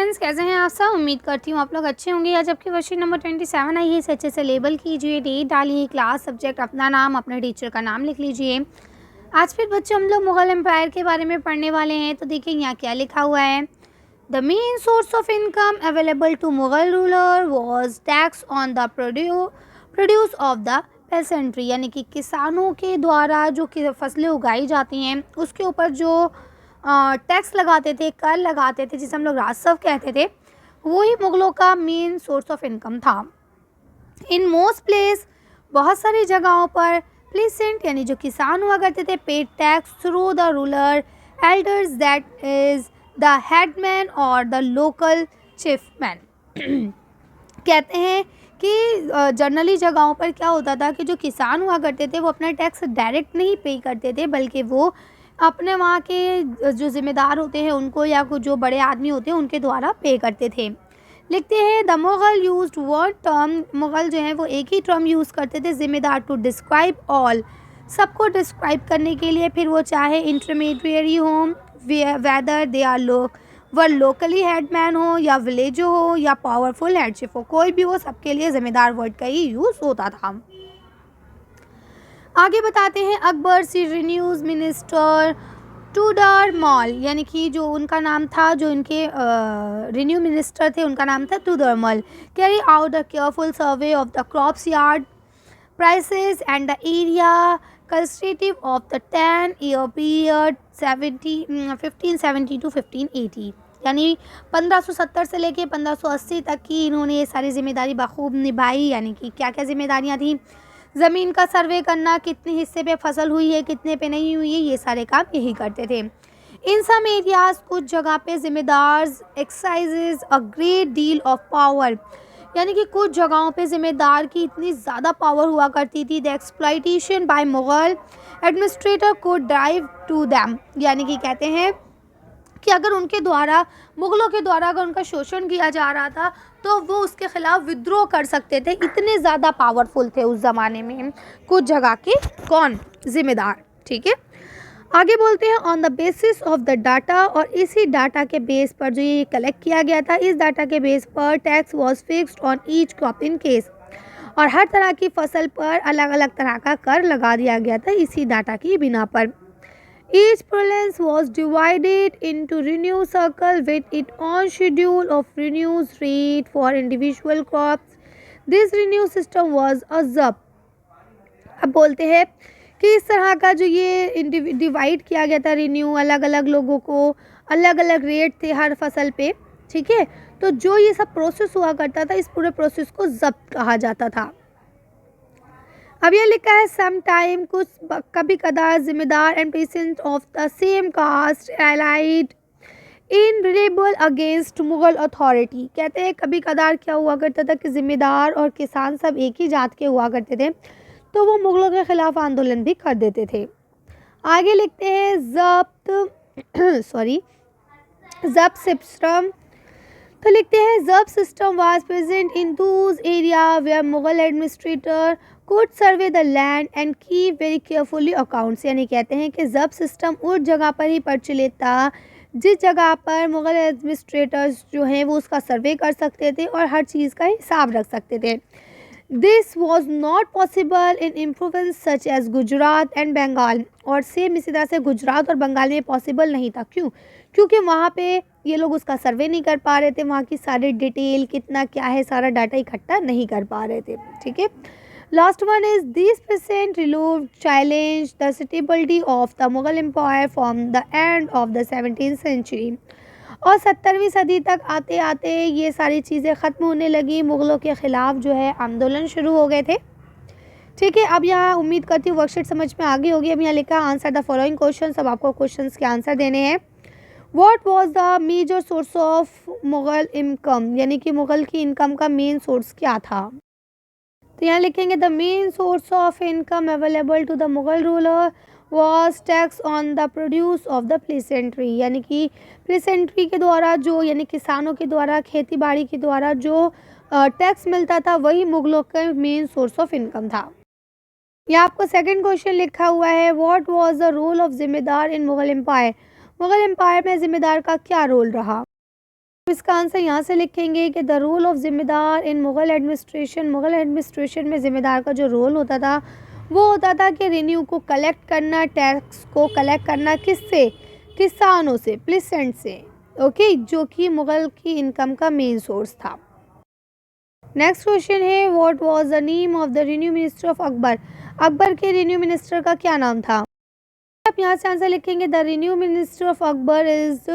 Students, कैसे हैं आप सब। उम्मीद करती हूँ आप लोग अच्छे होंगे। आज आपकी वर्कशीट नंबर 27 आई है। इसे अच्छे से लेबल कीजिए, डेट डालिए, क्लास, सब्जेक्ट, अपना नाम, अपने टीचर का नाम लिख लीजिए। आज फिर बच्चे हम लोग मुगल एम्पायर के बारे में पढ़ने वाले हैं। तो देखिए यहाँ क्या लिखा हुआ है। The main source of income available to Mughal ruler was tax on the produce of the peasantry, यानी कि किसानों के द्वारा जो फसलें उगाई जाती हैं उसके ऊपर जो टैक्स लगाते थे, कर लगाते थे, जिसे हम लोग राजस्व कहते थे, वही मुगलों का मेन सोर्स ऑफ इनकम था। इन मोस्ट प्लेस, बहुत सारी जगहों पर, प्लीसेंट यानी जो किसान हुआ करते थे, paid tax through the ruler elders, that is the headman और द लोकल चीफमैन। कहते हैं कि जनरली जगहों पर क्या होता था कि जो किसान हुआ करते थे वो अपना टैक्स डायरेक्ट नहीं पे करते थे, बल्कि वो अपने वहाँ के जो ज़िम्मेदार होते हैं उनको, या कुछ जो बड़े आदमी होते हैं उनके द्वारा पे करते थे। लिखते हैं the Mughal used one term, Mughal जो है वो एक ही टर्म यूज़ करते थे, ज़िम्मेदार, टू डिस्क्राइब ऑल, सबको डिस्क्राइब करने के लिए, फिर वो चाहे इंटरमीडिएरी हो, whether they are were locally headman हो, या विलेज हो, या पावरफुल हेडशिप हो, कोई भी हो, सबके लिए ज़िम्मेदार वर्ड का ही यूज़ होता था। आगे बताते हैं अकबर सी रिन्यूज मिनिस्टर टूडरमल, यानी कि जो उनका नाम था, जो इनके रिन्यू मिनिस्टर थे, उनका नाम था Todarmal, carry out the careful survey of the crops yard prices and the area constitutive of the 10-year period 1570 to 1580, यानी 1570 से लेके 1580 तक की इन्होंने ये सारी जिम्मेदारी बखूब निभाई। यानी कि क्या क्या जिम्मेदारियां थी। ज़मीन का सर्वे करना, कितने हिस्से पे फसल हुई है, कितने पे नहीं हुई है, ये सारे काम यही करते थे। इन सम एरियाज, कुछ जगह पे ज़िम्मेदार exercises a great deal of power, यानी कि कुछ जगहों पे ज़िम्मेदार की इतनी ज़्यादा पावर हुआ करती थी। The exploitation by Mughal administrator को ड्राइव टू दैम, यानी कि कहते हैं कि अगर उनके द्वारा, मुग़लों के द्वारा अगर उनका शोषण किया जा रहा था तो वो उसके खिलाफ विद्रोह कर सकते थे, इतने ज़्यादा पावरफुल थे उस ज़माने में कुछ जगह के कौन ज़िम्मेदार। ठीक है, आगे बोलते हैं on the basis of the data, और इसी डाटा के बेस पर जो ये कलेक्ट किया गया था, इस डाटा के बेस पर tax was fixed on each crop in case, और हर तरह की फसल पर अलग अलग तरह का कर लगा दिया गया था इसी डाटा की बिना पर। Each province was divided into renew circle with its own schedule of renews rate for individual crops. This renew system was a ZUP. अब बोलते हैं कि इस तरह का जो ये डिवाइड किया गया था रिन्यू, अलग अलग लोगों को अलग अलग रेट थे हर फसल पे। ठीक है, तो जो ये सब प्रोसेस हुआ करता था, इस पूरे प्रोसेस को जब्त कहा जाता था। अब यह लिखा है सम टाइम, कुछ कभी कदार, zamindar and peasant of the same caste allied in rebel against Mughal authority. कहते हैं कभी कदार क्या हुआ करता था कि जिम्मेदार और किसान सब एक ही जात के हुआ करते थे, तो वो मुगलों के खिलाफ आंदोलन भी कर देते थे। आगे लिखते हैं जब्त जब्त सिस्टम, तो लिखते हैं zabt system was present in those area where Mughal administrator could survey the land and keep very carefully accounts, यानी कहते हैं कि जब्त सिस्टम उस जगह पर ही प्रचलित था जिस जगह पर मुगल एडमिनिस्ट्रेटर्स जो हैं वो उसका सर्वे कर सकते थे और हर चीज़ का हिसाब रख सकते थे। This was not possible in provinces such as Gujarat and Bengal, और सेम इसी तरह से गुजरात और बंगाल में पॉसिबल नहीं था। क्यों? क्योंकि वहाँ पे ये लोग उसका सर्वे नहीं कर पा रहे थे, वहाँ की सारी डिटेल कितना क्या है सारा डाटा इकट्ठा नहीं कर पा रहे थे। ठीक है, last one is this percent relieve challenge the suitability of the Mughal empire from the end of the 17th century, और 17वीं सदी तक आते आते ये सारी चीज़ें ख़त्म होने लगी, मुग़लों के ख़िलाफ़ जो है आंदोलन शुरू हो गए थे। ठीक है, अब यहाँ उम्मीद करती हूँ वर्कशीट समझ में आ गई होगी। अब यहाँ लिखा आंसर द फॉलोइंग क्वेश्चन, अब आपको क्वेश्चंस के आंसर देने हैं। What was the major source of Mughal income, यानी कि मुग़ल की इनकम का मेन सोर्स क्या था। तो यहाँ लिखेंगे the main source of income available to the Mughal ruler was tax on the produce of the peasantry, यानी कि प्लेसेंट्री के द्वारा जो, यानी किसानों के द्वारा, खेती बाड़ी के द्वारा जो टैक्स मिलता था वही मुग़लों का मेन सोर्स ऑफ इनकम था। यहाँ आपको सेकंड क्वेश्चन लिखा हुआ है what was the role of zamindar in Mughal empire, Mughal empire में जिम्मेदार का क्या रोल रहा। इसका आंसर यहाँ से लिखेंगे कि द रोल ऑफ ज़िम्मेदार इन मुग़ल एडमिनिस्ट्रेशन में ज़िम्मेदार का जो रोल होता था वो होता था कि रेवेन्यू को कलेक्ट करना, टैक्स को कलेक्ट करना किससे, किसानों से, प्लीसेंट से, ओके, जो कि मुग़ल की इनकम का मेन सोर्स था। नेक्स्ट क्वेश्चन है what was the name of the revenue minister of Akbar. Akbar के रेवेन्यू मिनिस्टर का क्या नाम था? आप यहाँ से आंसर लिखेंगे the revenue minister of Akbar is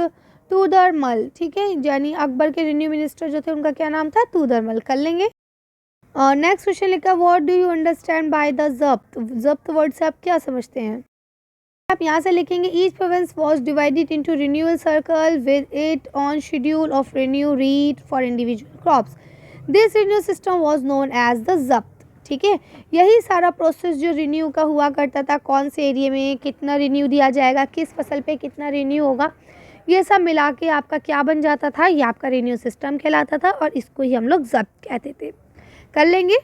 Todarmal, ठीक है, यानी अकबर के रेवेन्यू मिनिस्टर जो थे उनका क्या नाम था? तूदरमल। कर लेंगे। नेक्स्ट क्वेश्चन लिखा what do you understand by the zabt. Zabt word से आप क्या समझते हैं? आप यहाँ से लिखेंगे each province was divided into renewal circle with it on schedule of renew read for individual crops. This renew system was known as the zabt, ठीक है। यही सारा प्रोसेस जो रिन्यू का हुआ करता था, कौन से एरिया में कितना रिन्यू दिया जाएगा, किस फसल पे कितना रिन्यू होगा, ये सब मिला के आपका क्या बन जाता था? ये आपका रिन्यू सिस्टम कहलाता था और इसको ही हम लोग ज़ब्त कहते थे। कर लेंगे।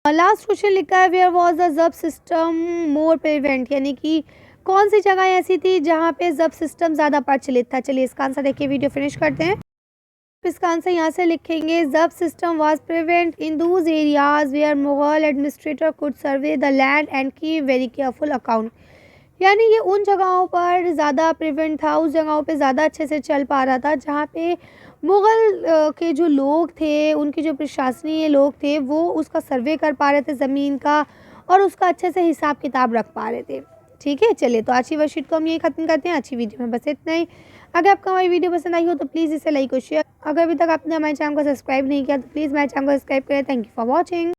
लास्ट क्वेश्चन लिखा है where was the zabt system more prevent, यानी कि कौन सी जगह ऐसी थी जहाँ पे ज़ब्त सिस्टम ज़्यादा प्रचलित था। चलिए इसका आंसर देखिए, वीडियो फिनिश करते हैं। इसका आंसर यहाँ से लिखेंगे zabt system was prevent in those areas where Mughal administrator could survey the land and keep very careful account, यानी ये उन जगहों पर ज़्यादा प्रिवेंट था, उस जगहों पे ज़्यादा अच्छे से चल पा रहा था जहाँ पे मुग़ल के जो लोग थे, उनके जो प्रशासनीय लोग थे, वो उसका सर्वे कर पा रहे थे ज़मीन का और उसका अच्छे से हिसाब किताब रख पा रहे थे, ठीक है। चलिए तो आज की वर्कशीट को हम यही ख़त्म करते हैं। अच्छी वीडियो में बस इतना ही। अगर आपको हमारी वीडियो पसंद आई हो तो प्लीज़ इसे लाइक और शेयर। अगर अभी तक आपने हमारे चैनल को सब्सक्राइब नहीं किया तो प्लीज़ हमारे चैनल को सब्सक्राइब करें। Thank you for watching.